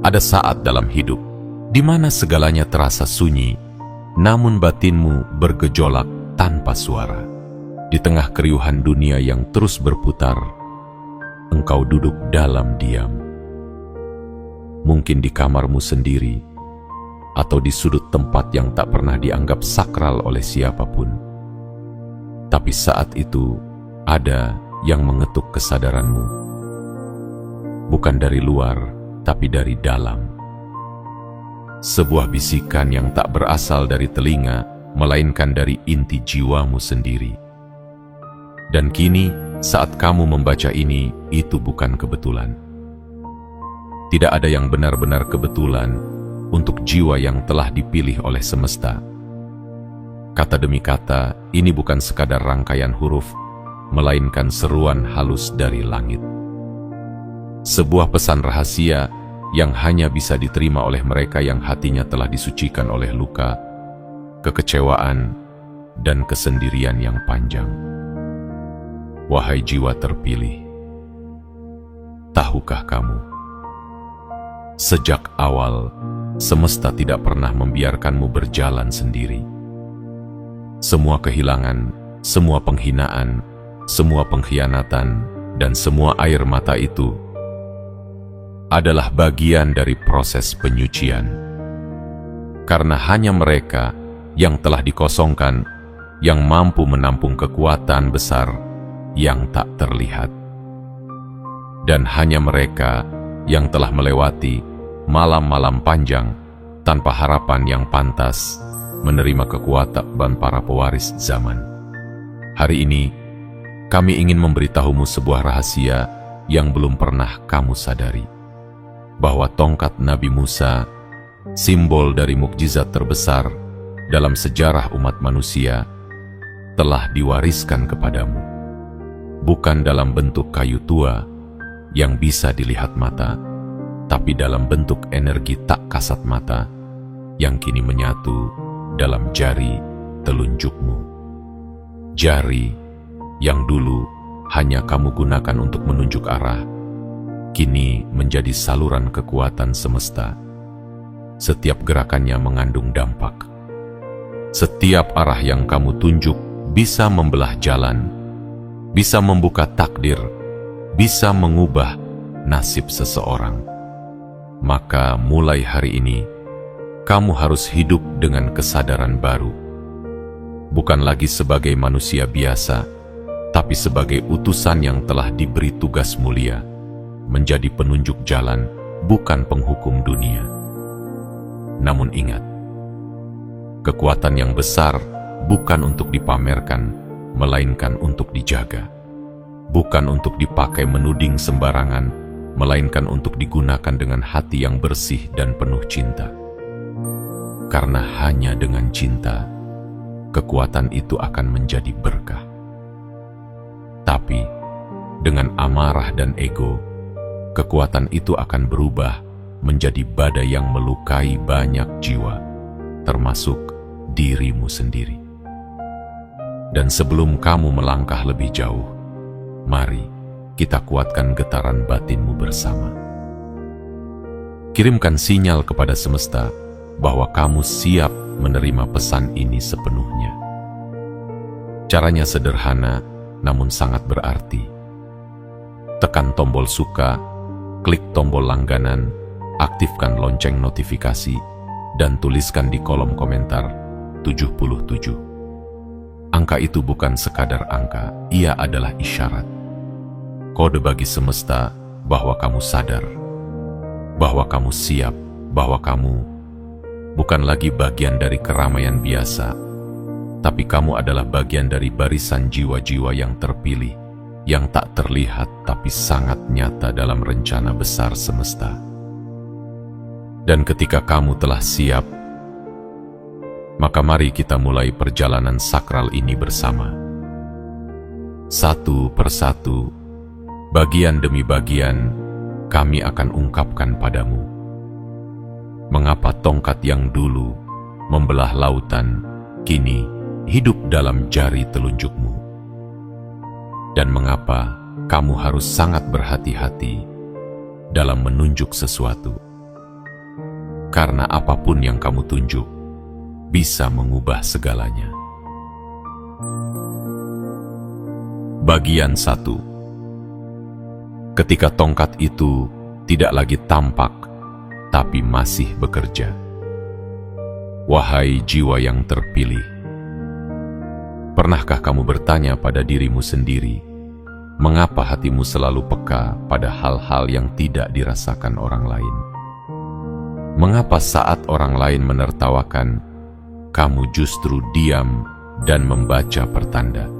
Ada saat dalam hidup di mana segalanya terasa sunyi, namun batinmu bergejolak tanpa suara. Di tengah keriuhan dunia yang terus berputar, engkau duduk dalam diam. Mungkin di kamarmu sendiri, atau di sudut tempat yang tak pernah dianggap sakral oleh siapapun. Tapi saat itu, ada yang mengetuk kesadaranmu. Bukan dari luar, tapi dari dalam. Sebuah bisikan yang tak berasal dari telinga, melainkan dari inti jiwamu sendiri. Dan kini, saat kamu membaca ini, itu bukan kebetulan. Tidak ada yang benar-benar kebetulan untuk jiwa yang telah dipilih oleh semesta. Kata demi kata, ini bukan sekadar rangkaian huruf, melainkan seruan halus dari langit. Sebuah pesan rahasia yang hanya bisa diterima oleh mereka yang hatinya telah disucikan oleh luka, kekecewaan, dan kesendirian yang panjang. Wahai jiwa terpilih, tahukah kamu, sejak awal semesta tidak pernah membiarkanmu berjalan sendiri. Semua kehilangan, semua penghinaan, semua pengkhianatan, dan semua air mata itu adalah bagian dari proses penyucian. Karena hanya mereka yang telah dikosongkan yang mampu menampung kekuatan besar yang tak terlihat. Dan hanya mereka yang telah melewati malam-malam panjang tanpa harapan yang pantas menerima kekuatan para pewaris zaman. Hari ini, kami ingin memberitahumu sebuah rahasia yang belum pernah kamu sadari. Bahwa tongkat Nabi Musa, simbol dari mukjizat terbesar dalam sejarah umat manusia, telah diwariskan kepadamu. Bukan dalam bentuk kayu tua yang bisa dilihat mata, tapi dalam bentuk energi tak kasat mata yang kini menyatu dalam jari telunjukmu. Jari yang dulu hanya kamu gunakan untuk menunjuk arah, kini menjadi saluran kekuatan semesta. Setiap gerakannya mengandung dampak. Setiap arah yang kamu tunjuk bisa membelah jalan, bisa membuka takdir, bisa mengubah nasib seseorang. Maka mulai hari ini, kamu harus hidup dengan kesadaran baru. Bukan lagi sebagai manusia biasa, tapi sebagai utusan yang telah diberi tugas mulia, menjadi penunjuk jalan, bukan penghukum dunia. Namun ingat, kekuatan yang besar bukan untuk dipamerkan, melainkan untuk dijaga. Bukan untuk dipakai menuding sembarangan, melainkan untuk digunakan dengan hati yang bersih dan penuh cinta. Karena hanya dengan cinta, kekuatan itu akan menjadi berkah. Tapi, dengan amarah dan ego, kekuatan itu akan berubah menjadi badai yang melukai banyak jiwa, termasuk dirimu sendiri. Dan sebelum kamu melangkah lebih jauh, mari kita kuatkan getaran batinmu bersama. Kirimkan sinyal kepada semesta bahwa kamu siap menerima pesan ini sepenuhnya. Caranya sederhana, namun sangat berarti. Tekan tombol suka, klik tombol langganan, aktifkan lonceng notifikasi, dan tuliskan di kolom komentar 77. Angka itu bukan sekadar angka, ia adalah isyarat. Kode bagi semesta bahwa kamu sadar, bahwa kamu siap, bahwa kamu bukan lagi bagian dari keramaian biasa, tapi kamu adalah bagian dari barisan jiwa-jiwa yang terpilih, yang tak terlihat tapi sangat nyata dalam rencana besar semesta. Dan ketika kamu telah siap, maka mari kita mulai perjalanan sakral ini bersama. Satu persatu, bagian demi bagian, kami akan ungkapkan padamu mengapa tongkat yang dulu membelah lautan kini hidup dalam jari telunjukmu, dan mengapa kamu harus sangat berhati-hati dalam menunjuk sesuatu. Karena apapun yang kamu tunjuk bisa mengubah segalanya. Bagian 1. Ketika tongkat itu tidak lagi tampak, tapi masih bekerja. Wahai jiwa yang terpilih, pernahkah kamu bertanya pada dirimu sendiri, mengapa hatimu selalu peka pada hal-hal yang tidak dirasakan orang lain? Mengapa saat orang lain menertawakan, kamu justru diam dan membaca pertanda?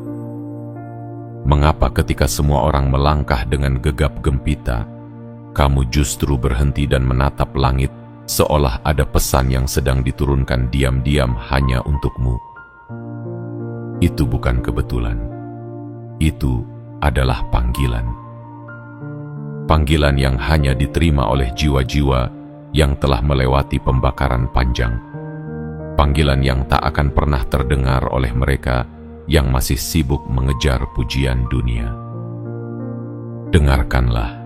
Mengapa ketika semua orang melangkah dengan gegap gempita, kamu justru berhenti dan menatap langit seolah ada pesan yang sedang diturunkan diam-diam hanya untukmu? Itu bukan kebetulan. Itu adalah panggilan. Panggilan yang hanya diterima oleh jiwa-jiwa yang telah melewati pembakaran panjang. Panggilan yang tak akan pernah terdengar oleh mereka yang masih sibuk mengejar pujian dunia. Dengarkanlah.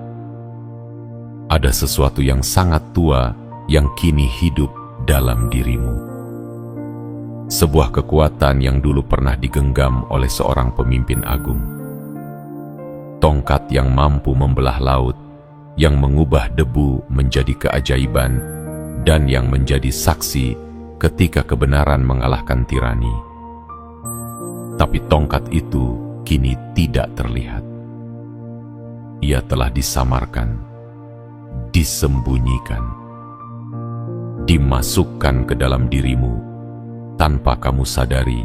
Ada sesuatu yang sangat tua yang kini hidup dalam dirimu. Sebuah kekuatan yang dulu pernah digenggam oleh seorang pemimpin agung. Tongkat yang mampu membelah laut, yang mengubah debu menjadi keajaiban, dan yang menjadi saksi ketika kebenaran mengalahkan tirani. Tapi tongkat itu kini tidak terlihat. Ia telah disamarkan, disembunyikan, dimasukkan ke dalam dirimu tanpa kamu sadari,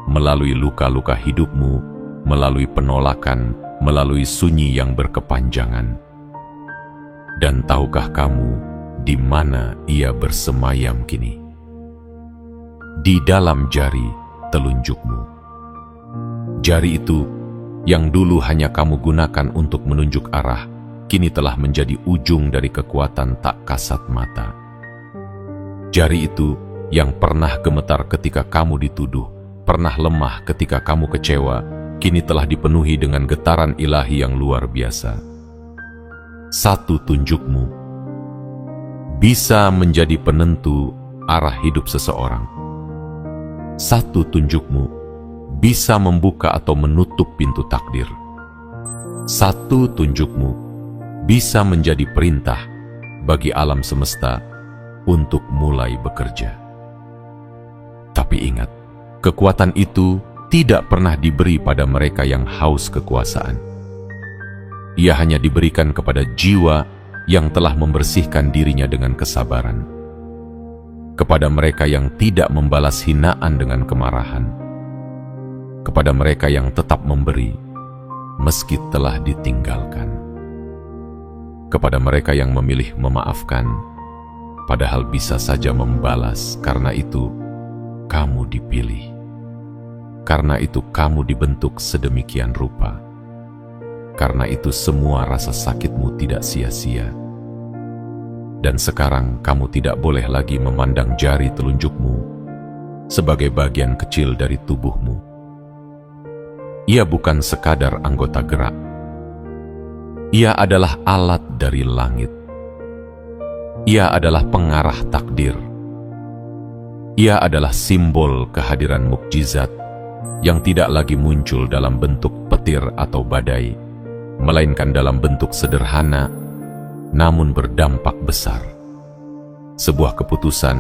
melalui luka-luka hidupmu, melalui penolakan, melalui sunyi yang berkepanjangan. Dan tahukah kamu di mana ia bersemayam kini? Di dalam jari telunjukmu. Jari itu yang dulu hanya kamu gunakan untuk menunjuk arah, kini telah menjadi ujung dari kekuatan tak kasat mata. Jari itu yang pernah gemetar ketika kamu dituduh, pernah lemah ketika kamu kecewa, kini telah dipenuhi dengan getaran ilahi yang luar biasa. Satu tunjukmu bisa menjadi penentu arah hidup seseorang. Satu tunjukmu bisa membuka atau menutup pintu takdir. Satu tunjukmu bisa menjadi perintah bagi alam semesta untuk mulai bekerja. Tapi ingat, kekuatan itu tidak pernah diberi pada mereka yang haus kekuasaan. Ia hanya diberikan kepada jiwa yang telah membersihkan dirinya dengan kesabaran. Kepada mereka yang tidak membalas hinaan dengan kemarahan. Kepada mereka yang tetap memberi, meski telah ditinggalkan. Kepada mereka yang memilih memaafkan, padahal bisa saja membalas. Karena itu, kamu dipilih. Karena itu, kamu dibentuk sedemikian rupa. Karena itu, semua rasa sakitmu tidak sia-sia. Dan sekarang kamu tidak boleh lagi memandang jari telunjukmu sebagai bagian kecil dari tubuhmu. Ia bukan sekadar anggota gerak. Ia adalah alat dari langit. Ia adalah pengarah takdir. Ia adalah simbol kehadiran mukjizat yang tidak lagi muncul dalam bentuk petir atau badai, melainkan dalam bentuk sederhana namun berdampak besar. Sebuah keputusan,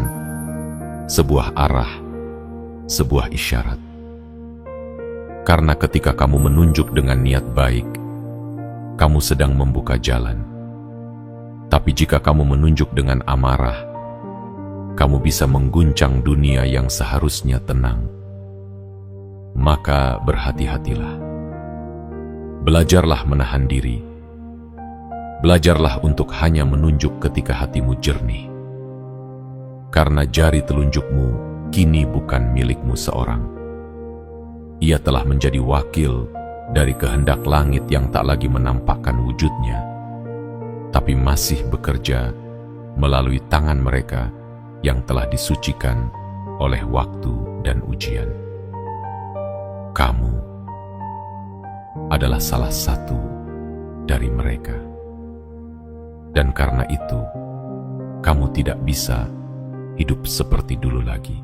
sebuah arah, sebuah isyarat. Karena ketika kamu menunjuk dengan niat baik, kamu sedang membuka jalan. Tapi jika kamu menunjuk dengan amarah, kamu bisa mengguncang dunia yang seharusnya tenang. Maka berhati-hatilah. Belajarlah menahan diri. Belajarlah untuk hanya menunjuk ketika hatimu jernih. Karena jari telunjukmu kini bukan milikmu seorang. Ia telah menjadi wakil dari kehendak langit yang tak lagi menampakkan wujudnya, tapi masih bekerja melalui tangan mereka yang telah disucikan oleh waktu dan ujian. Kamu adalah salah satu dari mereka. Dan karena itu, kamu tidak bisa hidup seperti dulu lagi.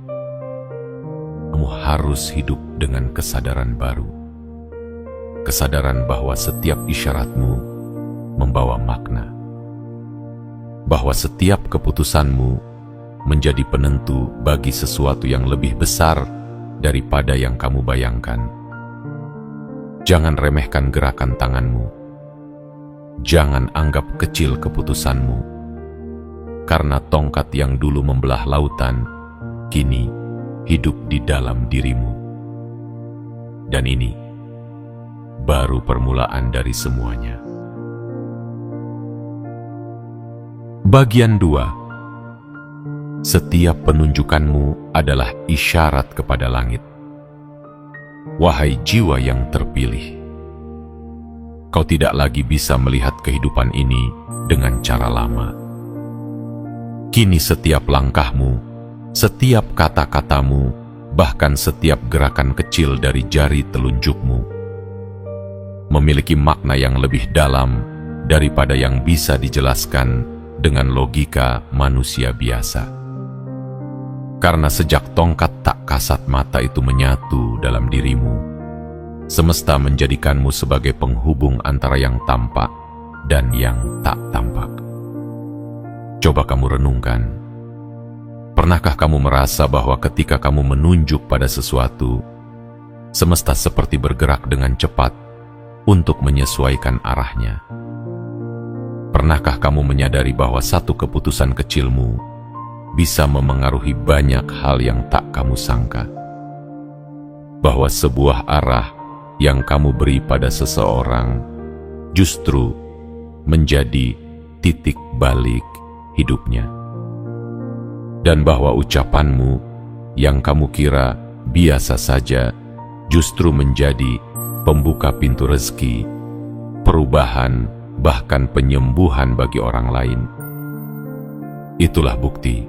Kamu harus hidup dengan kesadaran baru. Kesadaran bahwa setiap isyaratmu membawa makna. Bahwa setiap keputusanmu menjadi penentu bagi sesuatu yang lebih besar daripada yang kamu bayangkan. Jangan remehkan gerakan tanganmu. Jangan anggap kecil keputusanmu, karena tongkat yang dulu membelah lautan, kini hidup di dalam dirimu. Dan ini baru permulaan dari semuanya. Bagian 2. Setiap penunjukanmu adalah isyarat kepada langit. Wahai jiwa yang terpilih, kau tidak lagi bisa melihat kehidupan ini dengan cara lama. Kini setiap langkahmu, setiap kata-katamu, bahkan setiap gerakan kecil dari jari telunjukmu memiliki makna yang lebih dalam daripada yang bisa dijelaskan dengan logika manusia biasa. Karena sejak tongkat tak kasat mata itu menyatu dalam dirimu, semesta menjadikanmu sebagai penghubung antara yang tampak dan yang tak tampak. Coba kamu renungkan. Pernahkah kamu merasa bahwa ketika kamu menunjuk pada sesuatu, semesta seperti bergerak dengan cepat untuk menyesuaikan arahnya? Pernahkah kamu menyadari bahwa satu keputusan kecilmu bisa memengaruhi banyak hal yang tak kamu sangka? Bahwa sebuah arah yang kamu beri pada seseorang justru menjadi titik balik hidupnya. Dan bahwa ucapanmu yang kamu kira biasa saja justru menjadi pembuka pintu rezeki, perubahan, bahkan penyembuhan bagi orang lain. Itulah bukti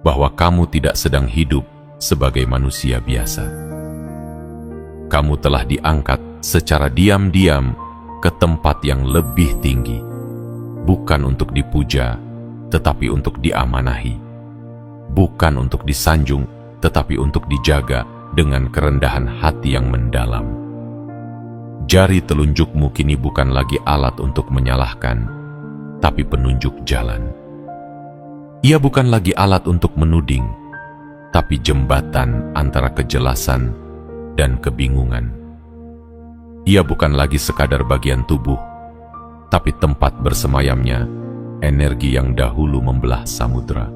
bahwa kamu tidak sedang hidup sebagai manusia biasa. Kamu telah diangkat secara diam-diam ke tempat yang lebih tinggi, bukan untuk dipuja, tetapi untuk diamanahi, bukan untuk disanjung, tetapi untuk dijaga dengan kerendahan hati yang mendalam. Jari telunjukmu kini bukan lagi alat untuk menyalahkan, tapi penunjuk jalan. Ia bukan lagi alat untuk menuding, tapi jembatan antara kejelasan dan kebingungan. Ia bukan lagi sekadar bagian tubuh, tapi tempat bersemayamnya energi yang dahulu membelah samudra.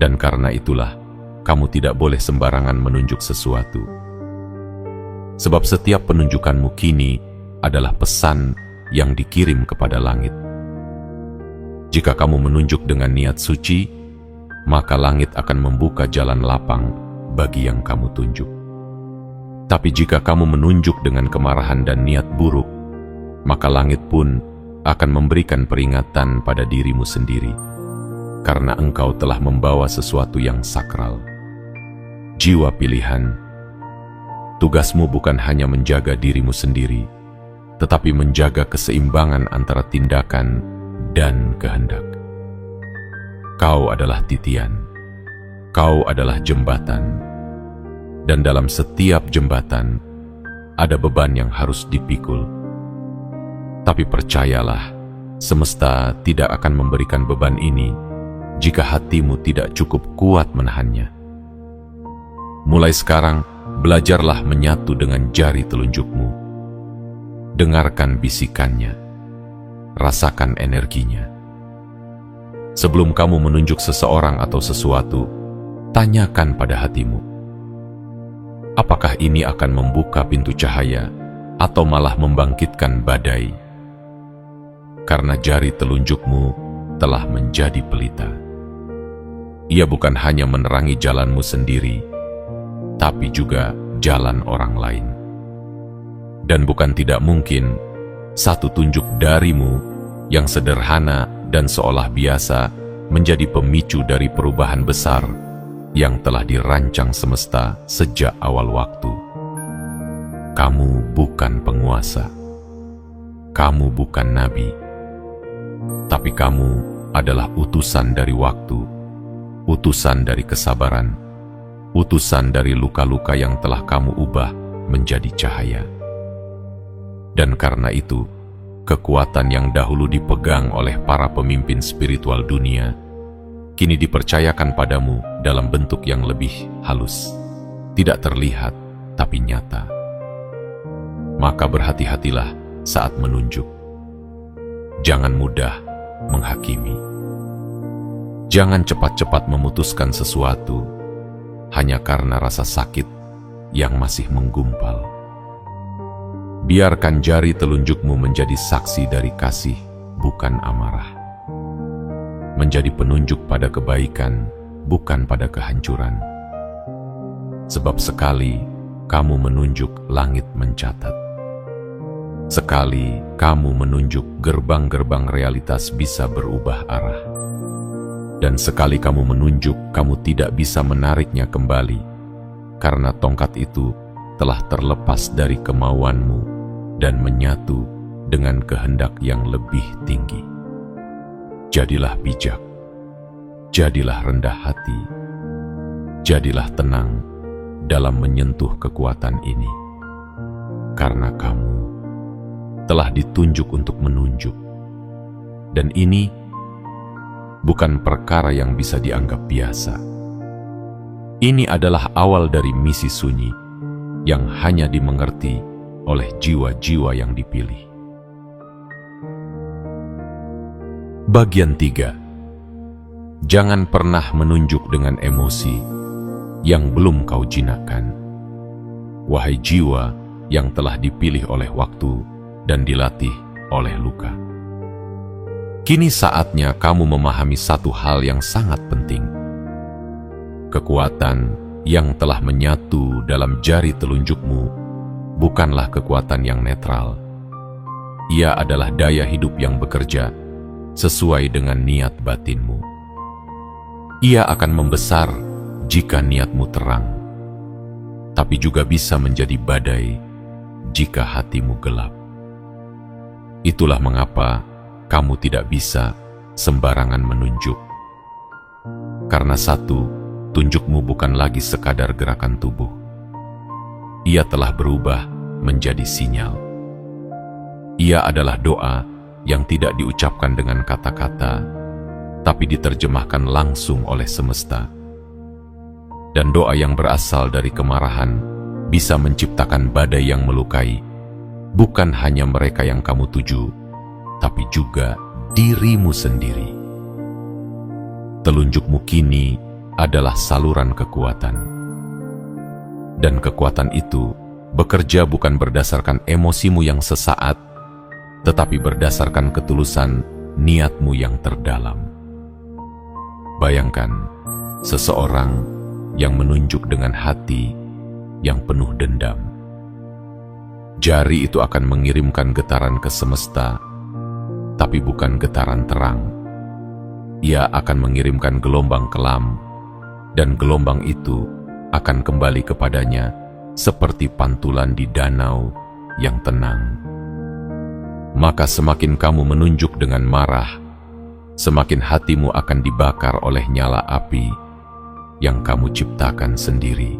Dan karena itulah, kamu tidak boleh sembarangan menunjuk sesuatu. Sebab setiap penunjukanmu kini adalah pesan yang dikirim kepada langit. Jika kamu menunjuk dengan niat suci, maka langit akan membuka jalan lapang bagi yang kamu tunjuk. Tapi jika kamu menunjuk dengan kemarahan dan niat buruk, maka langit pun akan memberikan peringatan pada dirimu sendiri, karena engkau telah membawa sesuatu yang sakral. Jiwa pilihan, tugasmu bukan hanya menjaga dirimu sendiri, tetapi menjaga keseimbangan antara tindakan dan kehendak. Kau adalah titian, kau adalah jembatan, dan dalam setiap jembatan ada beban yang harus dipikul. Tapi percayalah, semesta tidak akan memberikan beban ini jika hatimu tidak cukup kuat menahannya. Mulai sekarang, belajarlah menyatu dengan jari telunjukmu. Dengarkan bisikannya, rasakan energinya. Sebelum kamu menunjuk seseorang atau sesuatu, tanyakan pada hatimu, apakah ini akan membuka pintu cahaya atau malah membangkitkan badai? Karena jari telunjukmu telah menjadi pelita. Ia bukan hanya menerangi jalanmu sendiri, tapi juga jalan orang lain. Dan bukan tidak mungkin, satu tunjuk darimu yang sederhana dan seolah biasa menjadi pemicu dari perubahan besar yang telah dirancang semesta sejak awal waktu. Kamu bukan penguasa, kamu bukan nabi, Tapi kamu adalah utusan dari waktu, utusan dari kesabaran, utusan dari luka-luka yang telah kamu ubah menjadi cahaya. Dan karena itu, kekuatan yang dahulu dipegang oleh para pemimpin spiritual dunia, kini dipercayakan padamu dalam bentuk yang lebih halus, tidak terlihat tapi nyata. Maka berhati-hatilah saat menunjuk. Jangan mudah menghakimi. Jangan cepat-cepat memutuskan sesuatu hanya karena rasa sakit yang masih menggumpal. Biarkan jari telunjukmu menjadi saksi dari kasih, bukan amarah. Menjadi penunjuk pada kebaikan, bukan pada kehancuran. Sebab sekali kamu menunjuk, langit mencatat. Sekali kamu menunjuk, gerbang-gerbang realitas bisa berubah arah. Dan sekali kamu menunjuk, kamu tidak bisa menariknya kembali, karena tongkat itu telah terlepas dari kemauanmu dan menyatu dengan kehendak yang lebih tinggi. Jadilah bijak, jadilah rendah hati, jadilah tenang dalam menyentuh kekuatan ini, karena kamu telah ditunjuk untuk menunjuk. Dan ini bukan perkara yang bisa dianggap biasa. Ini adalah awal dari misi sunyi yang hanya dimengerti oleh jiwa-jiwa yang dipilih. Bagian 3. Jangan pernah menunjuk dengan emosi yang belum kau jinakkan. Wahai jiwa yang telah dipilih oleh waktu dan dilatih oleh luka. Kini saatnya kamu memahami satu hal yang sangat penting. Kekuatan yang telah menyatu dalam jari telunjukmu bukanlah kekuatan yang netral. Ia adalah daya hidup yang bekerja sesuai dengan niat batinmu. Ia akan membesar jika niatmu terang, tapi juga bisa menjadi badai jika hatimu gelap. Itulah mengapa kamu tidak bisa sembarangan menunjuk. Karena satu, tunjukmu bukan lagi sekadar gerakan tubuh. Ia telah berubah menjadi sinyal. Ia adalah doa yang tidak diucapkan dengan kata-kata, tapi diterjemahkan langsung oleh semesta. Dan doa yang berasal dari kemarahan bisa menciptakan badai yang melukai, bukan hanya mereka yang kamu tuju, tapi juga dirimu sendiri. Telunjukmu kini adalah saluran kekuatan. Dan kekuatan itu bekerja bukan berdasarkan emosimu yang sesaat, tetapi berdasarkan ketulusan niatmu yang terdalam. Bayangkan seseorang yang menunjuk dengan hati yang penuh dendam. Jari itu akan mengirimkan getaran ke semesta, tapi bukan getaran terang. Ia akan mengirimkan gelombang kelam, dan gelombang itu akan kembali kepadanya seperti pantulan di danau yang tenang. Maka semakin kamu menunjuk dengan marah, semakin hatimu akan dibakar oleh nyala api yang kamu ciptakan sendiri.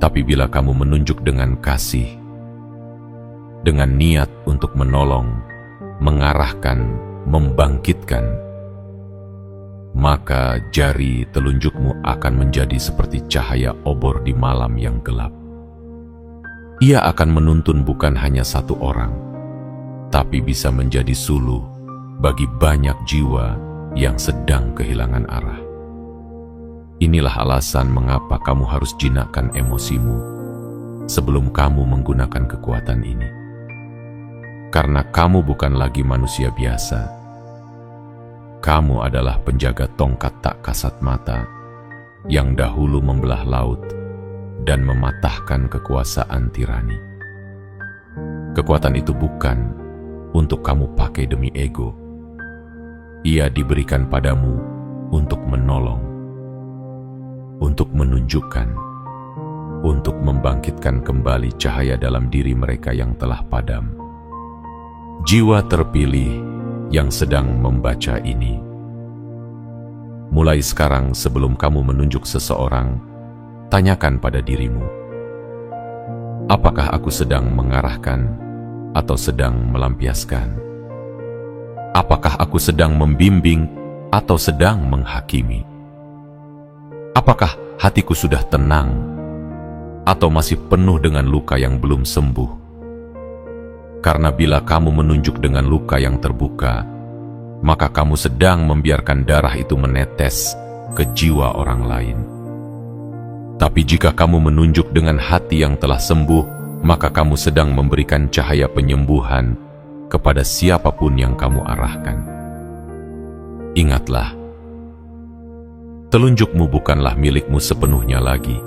Tapi bila kamu menunjuk dengan kasih, dengan niat untuk menolong, mengarahkan, membangkitkan, maka jari telunjukmu akan menjadi seperti cahaya obor di malam yang gelap. Ia akan menuntun bukan hanya satu orang, tapi bisa menjadi suluh bagi banyak jiwa yang sedang kehilangan arah. Inilah alasan mengapa kamu harus jinakkan emosimu sebelum kamu menggunakan kekuatan ini. Karena kamu bukan lagi manusia biasa. Kamu adalah penjaga tongkat tak kasat mata yang dahulu membelah laut dan mematahkan kekuasaan tirani. Kekuatan itu bukan untuk kamu pakai demi ego. Ia diberikan padamu untuk menolong, untuk menunjukkan, untuk membangkitkan kembali cahaya dalam diri mereka yang telah padam. Jiwa terpilih yang sedang membaca ini. Mulai sekarang, sebelum kamu menunjuk seseorang, tanyakan pada dirimu, apakah aku sedang mengarahkan atau sedang melampiaskan? Apakah aku sedang membimbing atau sedang menghakimi? Apakah hatiku sudah tenang atau masih penuh dengan luka yang belum sembuh? Karena bila kamu menunjuk dengan luka yang terbuka, maka kamu sedang membiarkan darah itu menetes ke jiwa orang lain. Tapi jika kamu menunjuk dengan hati yang telah sembuh, maka kamu sedang memberikan cahaya penyembuhan kepada siapapun yang kamu arahkan. Ingatlah, telunjukmu bukanlah milikmu sepenuhnya lagi.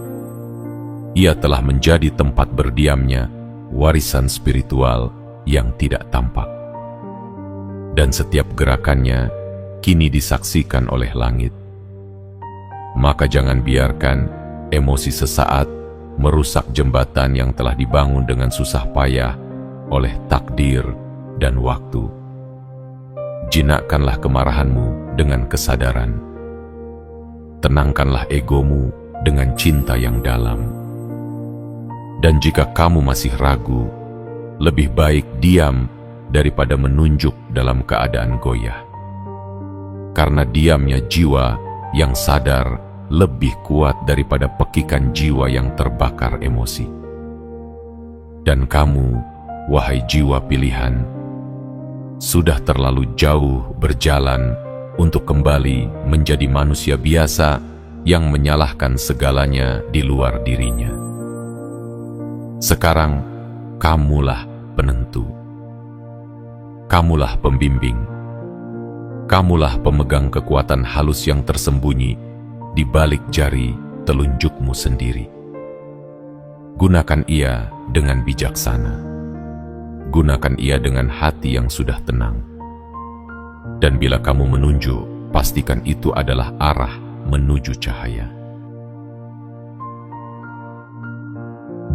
Ia telah menjadi tempat berdiamnya warisan spiritual yang tidak tampak. Dan setiap gerakannya kini disaksikan oleh langit. Maka jangan biarkan emosi sesaat merusak jembatan yang telah dibangun dengan susah payah oleh takdir dan waktu. Jinakkanlah kemarahanmu dengan kesadaran. Tenangkanlah egomu dengan cinta yang dalam. Dan jika kamu masih ragu, lebih baik diam daripada menunjuk dalam keadaan goyah. Karena diamnya jiwa yang sadar lebih kuat daripada pekikan jiwa yang terbakar emosi. Dan kamu, wahai jiwa pilihan, sudah terlalu jauh berjalan untuk kembali menjadi manusia biasa yang menyalahkan segalanya di luar dirinya. Sekarang, kamulah penentu. Kamulah pembimbing. Kamulah pemegang kekuatan halus yang tersembunyi di balik jari telunjukmu sendiri. Gunakan ia dengan bijaksana. Gunakan ia dengan hati yang sudah tenang. Dan bila kamu menunjuk, pastikan itu adalah arah menuju cahaya.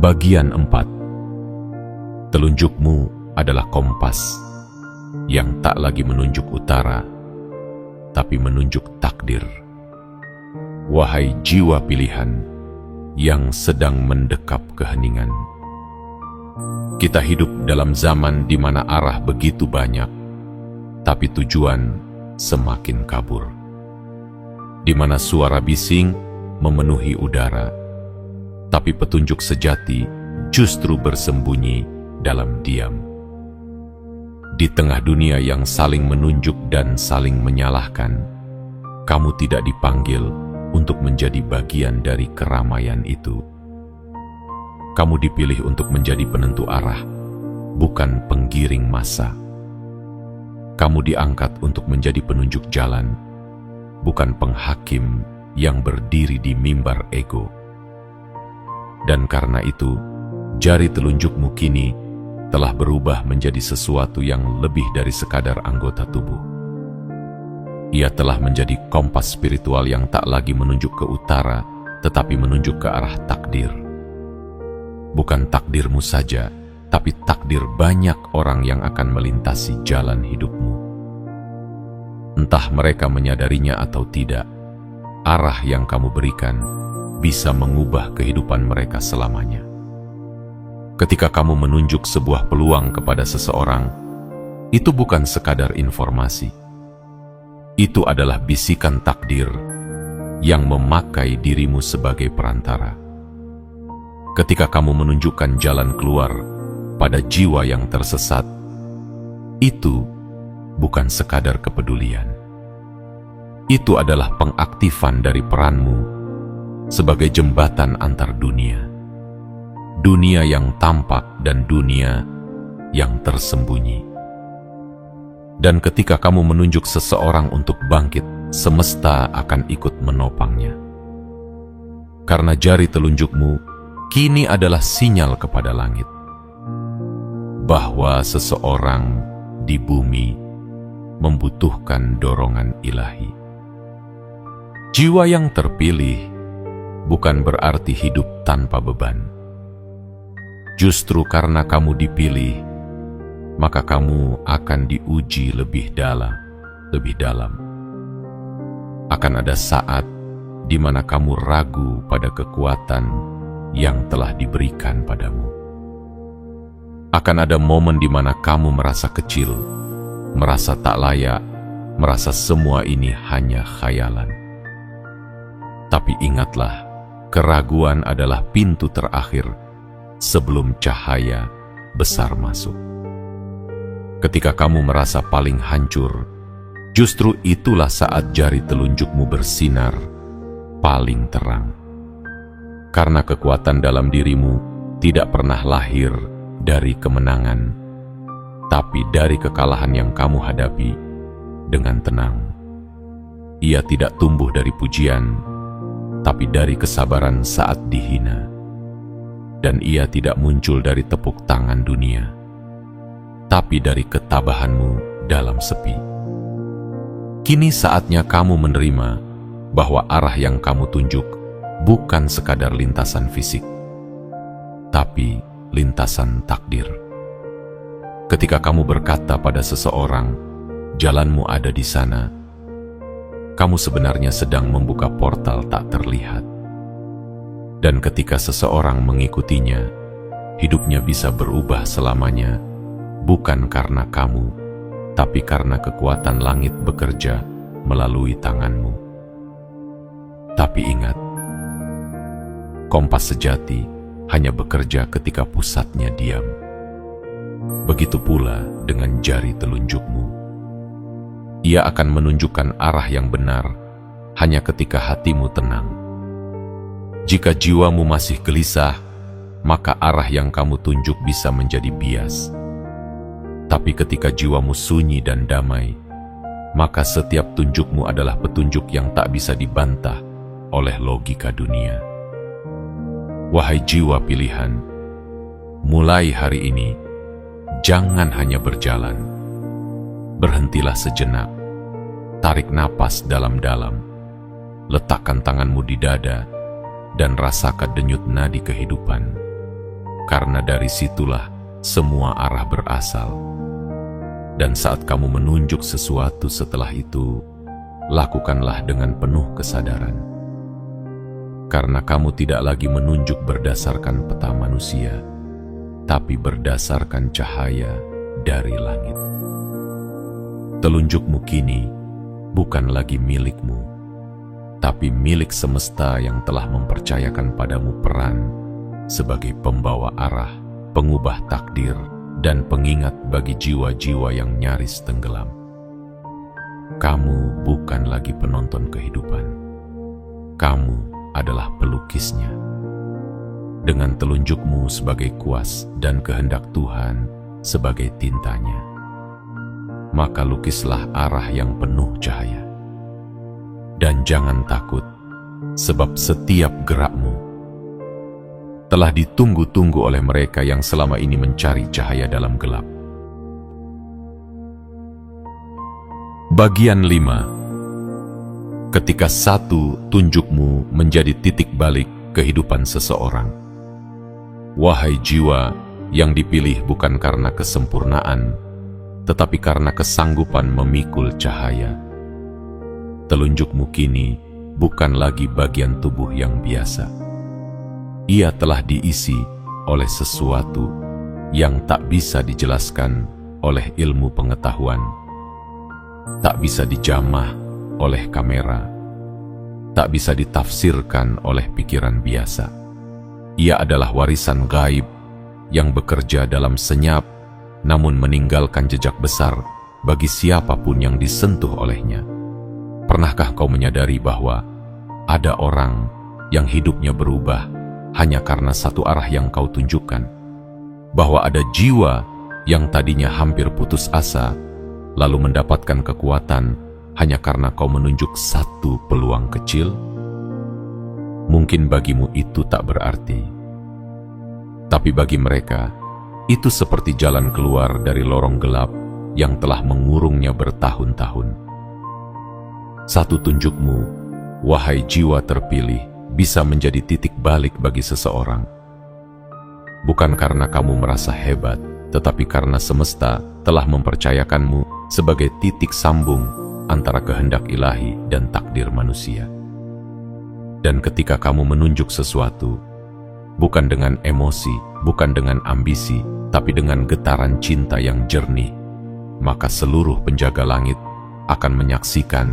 Bagian 4. Telunjukmu adalah kompas yang tak lagi menunjuk utara, tapi menunjuk takdir. Wahai jiwa pilihan yang sedang mendekap keheningan. Kita hidup dalam zaman di mana arah begitu banyak, tapi tujuan semakin kabur. Di mana suara bising memenuhi udara, tapi petunjuk sejati justru bersembunyi dalam diam. Di tengah dunia yang saling menunjuk dan saling menyalahkan, kamu tidak dipanggil untuk menjadi bagian dari keramaian itu. Kamu dipilih untuk menjadi penentu arah, bukan penggiring massa. Kamu diangkat untuk menjadi penunjuk jalan, bukan penghakim yang berdiri di mimbar ego. Dan karena itu, jari telunjukmu kini telah berubah menjadi sesuatu yang lebih dari sekadar anggota tubuh. Ia telah menjadi kompas spiritual yang tak lagi menunjuk ke utara, tetapi menunjuk ke arah takdir. Bukan takdirmu saja, tapi takdir banyak orang yang akan melintasi jalan hidupmu. Entah mereka menyadarinya atau tidak, arah yang kamu berikan bisa mengubah kehidupan mereka selamanya. Ketika kamu menunjuk sebuah peluang kepada seseorang, itu bukan sekadar informasi. Itu adalah bisikan takdir yang memakai dirimu sebagai perantara. Ketika kamu menunjukkan jalan keluar pada jiwa yang tersesat, itu bukan sekadar kepedulian. Itu adalah pengaktifan dari peranmu sebagai jembatan antar dunia. Dunia yang tampak dan dunia yang tersembunyi. Dan ketika kamu menunjuk seseorang untuk bangkit, semesta akan ikut menopangnya. Karena jari telunjukmu kini adalah sinyal kepada langit bahwa seseorang di bumi membutuhkan dorongan ilahi. Jiwa yang terpilih bukan berarti hidup tanpa beban. Justru karena kamu dipilih, maka kamu akan diuji lebih dalam, lebih dalam. Akan ada saat di mana kamu ragu pada kekuatan yang telah diberikan padamu. Akan ada momen di mana kamu merasa kecil, merasa tak layak, merasa semua ini hanya khayalan. Tapi ingatlah, keraguan adalah pintu terakhir sebelum cahaya besar masuk. Ketika kamu merasa paling hancur, justru itulah saat jari telunjukmu bersinar paling terang. Karena kekuatan dalam dirimu tidak pernah lahir dari kemenangan, tapi dari kekalahan yang kamu hadapi dengan tenang. Ia tidak tumbuh dari pujian, tapi dari kesabaran saat dihina. Dan ia tidak muncul dari tepuk tangan dunia, tapi dari ketabahanmu dalam sepi. Kini saatnya kamu menerima bahwa arah yang kamu tunjuk bukan sekadar lintasan fisik, tapi lintasan takdir. Ketika kamu berkata pada seseorang, "Jalanmu ada di sana," kamu sebenarnya sedang membuka portal tak terlihat. Dan ketika seseorang mengikutinya, hidupnya bisa berubah selamanya, bukan karena kamu, tapi karena kekuatan langit bekerja melalui tanganmu. Tapi ingat, kompas sejati hanya bekerja ketika pusatnya diam. Begitu pula dengan jari telunjukmu. Ia akan menunjukkan arah yang benar hanya ketika hatimu tenang. Jika jiwamu masih gelisah, maka arah yang kamu tunjuk bisa menjadi bias. Tapi ketika jiwamu sunyi dan damai, maka setiap tunjukmu adalah petunjuk yang tak bisa dibantah oleh logika dunia. Wahai jiwa pilihan, mulai hari ini, jangan hanya berjalan. Berhentilah sejenak, tarik napas dalam-dalam, letakkan tanganmu di dada, dan rasakan denyut nadi kehidupan. Karena dari situlah semua arah berasal. Dan saat kamu menunjuk sesuatu setelah itu, lakukanlah dengan penuh kesadaran. Karena kamu tidak lagi menunjuk berdasarkan peta manusia, tapi berdasarkan cahaya dari langit. Telunjukmu kini bukan lagi milikmu, tapi milik semesta yang telah mempercayakan padamu peran sebagai pembawa arah, pengubah takdir, dan pengingat bagi jiwa-jiwa yang nyaris tenggelam. Kamu bukan lagi penonton kehidupan. Kamu adalah pelukisnya. Dengan telunjukmu sebagai kuas dan kehendak Tuhan sebagai tintanya, maka lukislah arah yang penuh cahaya. Dan jangan takut, sebab setiap gerakmu telah ditunggu-tunggu oleh mereka yang selama ini mencari cahaya dalam gelap. Bagian 5. Ketika satu tunjukmu menjadi titik balik kehidupan seseorang. Wahai jiwa yang dipilih bukan karena kesempurnaan, tetapi karena kesanggupan memikul cahaya. Telunjukmu kini bukan lagi bagian tubuh yang biasa. Ia telah diisi oleh sesuatu yang tak bisa dijelaskan oleh ilmu pengetahuan, tak bisa dijamah oleh kamera, tak bisa ditafsirkan oleh pikiran biasa. Ia adalah warisan gaib yang bekerja dalam senyap, namun meninggalkan jejak besar bagi siapapun yang disentuh olehnya. Pernahkah kau menyadari bahwa ada orang yang hidupnya berubah hanya karena satu arah yang kau tunjukkan? Bahwa ada jiwa yang tadinya hampir putus asa, lalu mendapatkan kekuatan hanya karena kau menunjuk satu peluang kecil? Mungkin bagimu itu tak berarti, tapi bagi mereka, itu seperti jalan keluar dari lorong gelap yang telah mengurungnya bertahun-tahun. Satu tunjukmu, wahai jiwa terpilih, bisa menjadi titik balik bagi seseorang. Bukan karena kamu merasa hebat, tetapi karena semesta telah mempercayakanmu sebagai titik sambung antara kehendak ilahi dan takdir manusia. Dan ketika kamu menunjuk sesuatu, bukan dengan emosi, bukan dengan ambisi, tapi dengan getaran cinta yang jernih, maka seluruh penjaga langit akan menyaksikan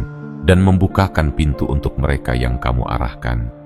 dan membukakan pintu untuk mereka yang kamu arahkan.